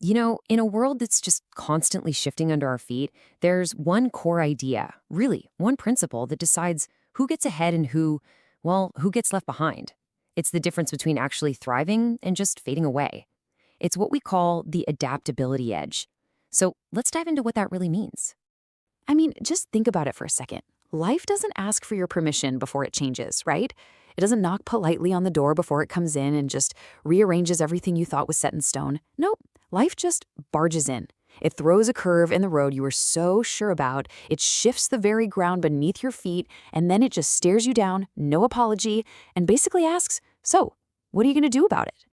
In a world that's just constantly shifting under our feet, there's one core idea, really, one principle that decides who gets ahead and who gets left behind. It's the difference between actually thriving and just fading away. It's what we call the adaptability edge. So let's dive into what that really means. I mean, just think about it for a second. Life doesn't ask for your permission before it changes, right? It doesn't knock politely on the door before it comes in and just rearranges everything you thought was set in stone. Nope, life just barges in. It throws a curve in the road you were so sure about, it shifts the very ground beneath your feet, and then it just stares you down, no apology, and basically asks, so, what are you going to do about it?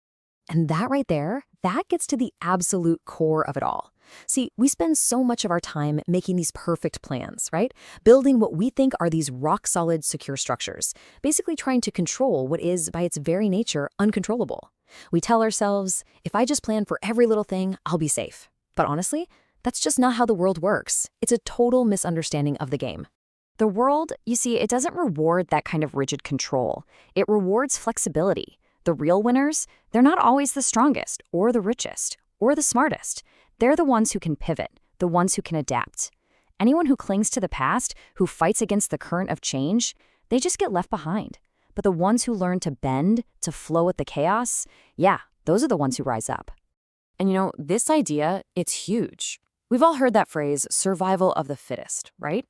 And that right there, that gets to the absolute core of it all. See, we spend so much of our time making these perfect plans, right? Building what we think are these rock-solid, secure structures, basically trying to control what is, by its very nature, uncontrollable. We tell ourselves, if I just plan for every little thing, I'll be safe. But honestly, that's just not how the world works. It's a total misunderstanding of the game. The world, you see, it doesn't reward that kind of rigid control. It rewards flexibility. The real winners, they're not always the strongest, or the richest, or the smartest. They're the ones who can pivot, the ones who can adapt. Anyone who clings to the past, who fights against the current of change, they just get left behind. But the ones who learn to bend, to flow with the chaos, yeah, those are the ones who rise up. And this idea, it's huge. We've all heard that phrase, survival of the fittest, right?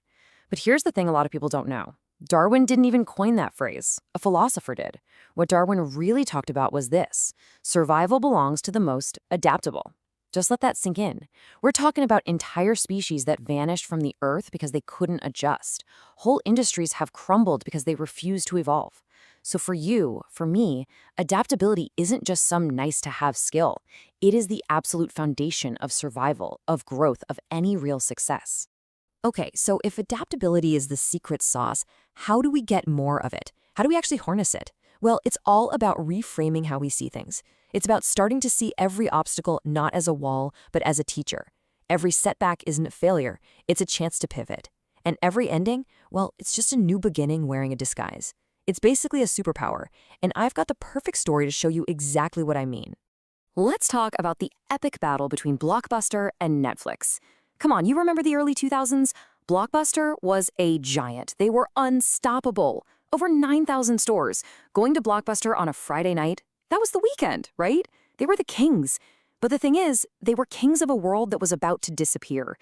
But here's the thing a lot of people don't know. Darwin didn't even coin that phrase. A philosopher did. What Darwin really talked about was this: survival belongs to the most adaptable. Just let that sink in. We're talking about entire species that vanished from the earth because they couldn't adjust. Whole industries have crumbled because they refused to evolve. So for you, for me, adaptability isn't just some nice-to-have skill. It is the absolute foundation of survival, of growth, of any real success. Okay, so if adaptability is the secret sauce, how do we get more of it? How do we actually harness it? Well, it's all about reframing how we see things. It's about starting to see every obstacle not as a wall, but as a teacher. Every setback isn't a failure, it's a chance to pivot. And every ending, well, it's just a new beginning wearing a disguise. It's basically a superpower, and I've got the perfect story to show you exactly what I mean. Let's talk about the epic battle between Blockbuster and Netflix. Come on, you remember the early 2000s? Blockbuster was a giant. They were unstoppable. Over 9,000 stores. Going to Blockbuster on a Friday night, that was the weekend, right? They were the kings. But the thing is, they were kings of a world that was about to disappear.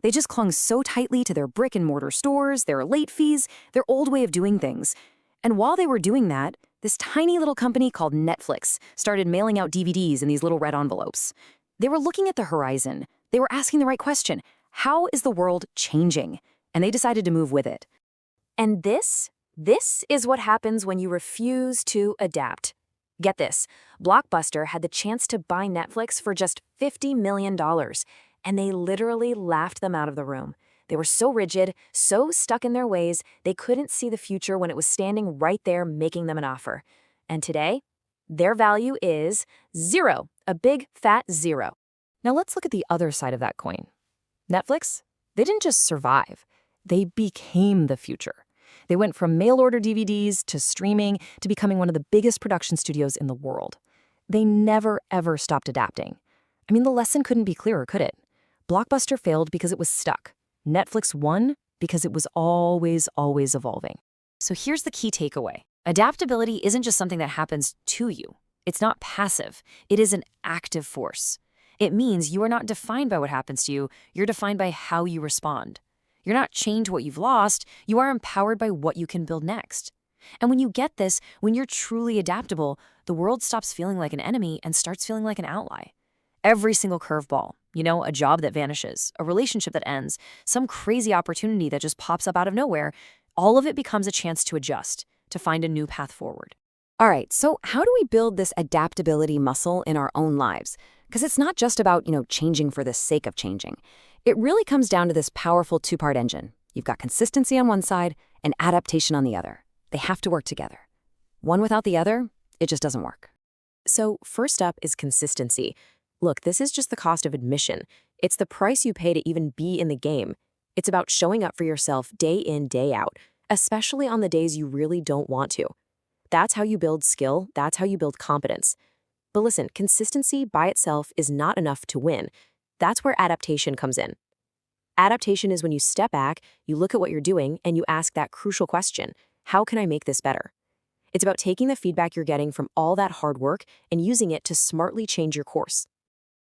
They just clung so tightly to their brick-and-mortar stores, their late fees, their old way of doing things. And while they were doing that, this tiny little company called Netflix started mailing out DVDs in these little red envelopes. They were looking at the horizon. They were asking the right question. How is the world changing? And they decided to move with it. And this is what happens when you refuse to adapt. Get this, Blockbuster had the chance to buy Netflix for just $50 million, and they literally laughed them out of the room. They were so rigid, so stuck in their ways, they couldn't see the future when it was standing right there making them an offer. And today, their value is zero, a big fat zero. Now let's look at the other side of that coin. Netflix, they didn't just survive, they became the future. They went from mail-order DVDs to streaming to becoming one of the biggest production studios in the world. They never, ever stopped adapting. I mean, the lesson couldn't be clearer, could it? Blockbuster failed because it was stuck. Netflix won because it was always evolving. So here's the key takeaway. Adaptability isn't just something that happens to you. It's not passive. It is an active force. It means you are not defined by what happens to you. You're defined by how you respond. You're not chained to what you've lost. You are empowered by what you can build next. And when you get this, when you're truly adaptable, the world stops feeling like an enemy and starts feeling like an ally. Every single curveball, a job that vanishes, a relationship that ends, some crazy opportunity that just pops up out of nowhere, all of it becomes a chance to adjust, to find a new path forward. All right, so how do we build this adaptability muscle in our own lives? Because it's not just about, changing for the sake of changing. It really comes down to this powerful two-part engine. You've got consistency on one side and adaptation on the other. They have to work together. One without the other, it just doesn't work. So first up is consistency. Look, this is just the cost of admission. It's the price you pay to even be in the game. It's about showing up for yourself day in, day out, especially on the days you really don't want to. That's how you build skill. That's how you build competence. But listen, consistency by itself is not enough to win. That's where adaptation comes in. Adaptation is when you step back, you look at what you're doing, and you ask that crucial question: how can I make this better? It's about taking the feedback you're getting from all that hard work and using it to smartly change your course.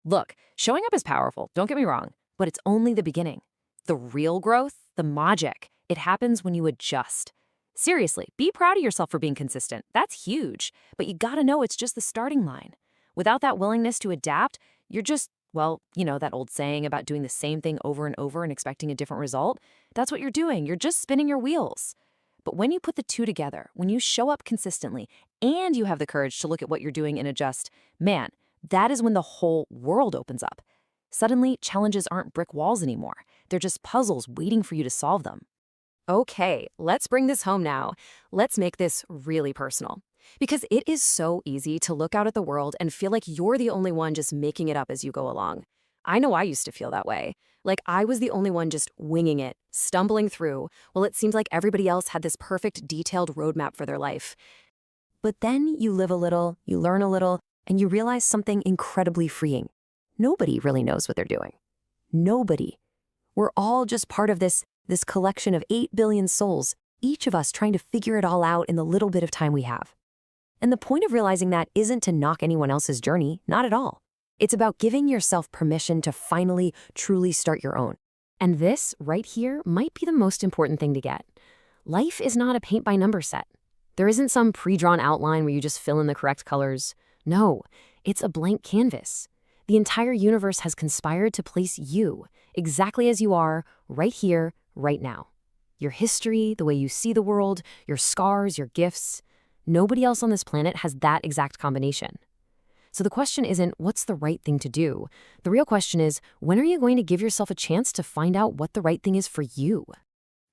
Look, showing up is powerful, don't get me wrong, but it's only the beginning. The real growth, the magic, it happens when you adjust. Seriously, be proud of yourself for being consistent. That's huge, but you gotta know it's just the starting line. Without that willingness to adapt, you're just, well, that old saying about doing the same thing over and over and expecting a different result. That's what you're doing. You're just spinning your wheels. But when you put the two together, when you show up consistently and you have the courage to look at what you're doing and adjust, man, that is when the whole world opens up. Suddenly, challenges aren't brick walls anymore. They're just puzzles waiting for you to solve them. Okay, let's bring this home now. Let's make this really personal. Because it is so easy to look out at the world and feel like you're the only one just making it up as you go along. I know I used to feel that way. Like I was the only one just winging it, stumbling through, while it seemed like everybody else had this perfect, detailed roadmap for their life. But then you live a little, you learn a little, and you realize something incredibly freeing. Nobody really knows what they're doing. Nobody. We're all just part of this collection of 8 billion souls, each of us trying to figure it all out in the little bit of time we have. And the point of realizing that isn't to knock anyone else's journey, not at all. It's about giving yourself permission to finally, truly start your own. And this, right here, might be the most important thing to get. Life is not a paint-by-number set. There isn't some pre-drawn outline where you just fill in the correct colors. No, it's a blank canvas. The entire universe has conspired to place you, exactly as you are, right here, right now. Your history, the way you see the world, your scars, your gifts. Nobody else on this planet has that exact combination. So the question isn't, what's the right thing to do? The real question is, when are you going to give yourself a chance to find out what the right thing is for you?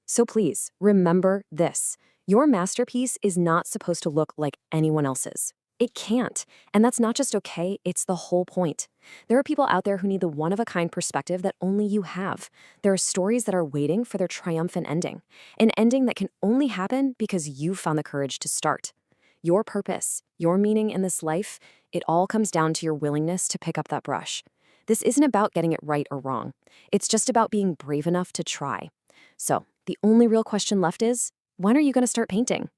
So please, remember this. Your masterpiece is not supposed to look like anyone else's. It can't. And that's not just okay, it's the whole point. There are people out there who need the one-of-a-kind perspective that only you have. There are stories that are waiting for their triumphant ending. An ending that can only happen because you found the courage to start. Your purpose, your meaning in this life, it all comes down to your willingness to pick up that brush. This isn't about getting it right or wrong. It's just about being brave enough to try. So, the only real question left is, when are you going to start painting?